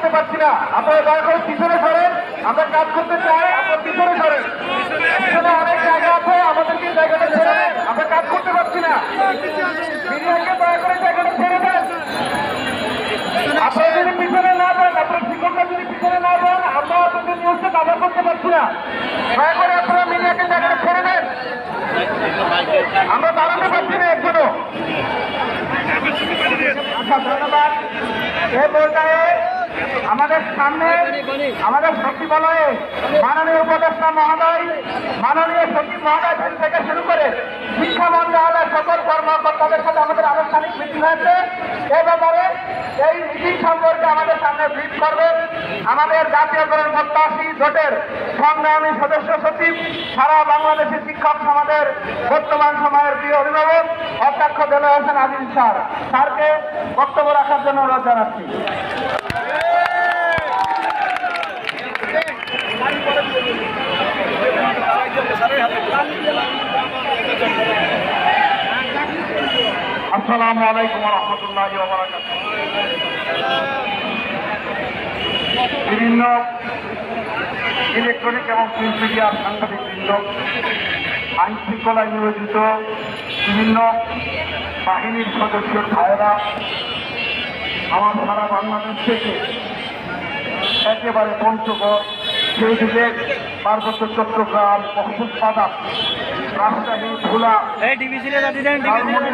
করতে পারছি না। আপনারা দয়া করে পিছনে সরেন, আমরা কাজ করতে চাই, আপনারা পিছনে সরেন। পিছনে অনেক জায়গা আছে, আমাদেরকে জায়গাটা ছেড়ে দেন, আমরা কাজ করতে পারছি না। মিডিয়াকে দয়া করে জায়গাটা ছেড়ে দেন। আপনারা যদি পিছনে না দেন, আপনার শিক্ষকরা যদি পিছনে না দেন, আমরা আপনাদের নিউজটা কাভার করতে পারছি না। দয়া করে আপনারা মিডিয়াকে জায়গাটা ছেড়ে দেন, আমরা দাঁড়াতে পারছি না এখনো। আচ্ছা, ধন্যবাদ। এই পর্যায়ে আমাদের সামনে আমাদের সচিবালয়ে মাননীয় উপদেষ্টা মহোদয়, মাননীয় সচিব মহোদয় থেকে শুরু করে শিক্ষা মন্ত্রণালয়ের সকল কর্মকর্তাদের সাথে আমাদের আনুষ্ঠানিক মিটিং হয়েছে। এ ব্যাপারে এই মিটিং সম্পর্কে আমাদের সামনে ব্রিফ করবেন আমাদের জাতীয়করণ প্রত্যাশী জোটের সংগ্রামী সদস্য সচিব, সারা বাংলাদেশের শিক্ষক সমাজের বর্তমান সময়ের প্রিয় অভিভাবক অধ্যক্ষ দেলোয়ার হোসেন আজিজ স্যার। স্যারকে বক্তব্য রাখার জন্য অনুরোধ জানাচ্ছি। আসসালামু আলাইকুম ওয়া রাহমাতুল্লাহি ওয়া বারাকাতুহু। বিভিন্ন ইলেকট্রনিক এবং প্রিন্ট মিডিয়ার সাংবাদিকবৃন্দ, আইন শৃঙ্খলায় নিয়োজিত বিভিন্ন বাহিনীর সদস্য ভাইয়েরা, আমার সারা বাংলাদেশ থেকে একেবারে পঞ্চগড়, সেই দিকে পার্বত্য চট্টগ্রাম, কক্সবাজার, রাজশাহী, ভোলা, লালমনিরহাট,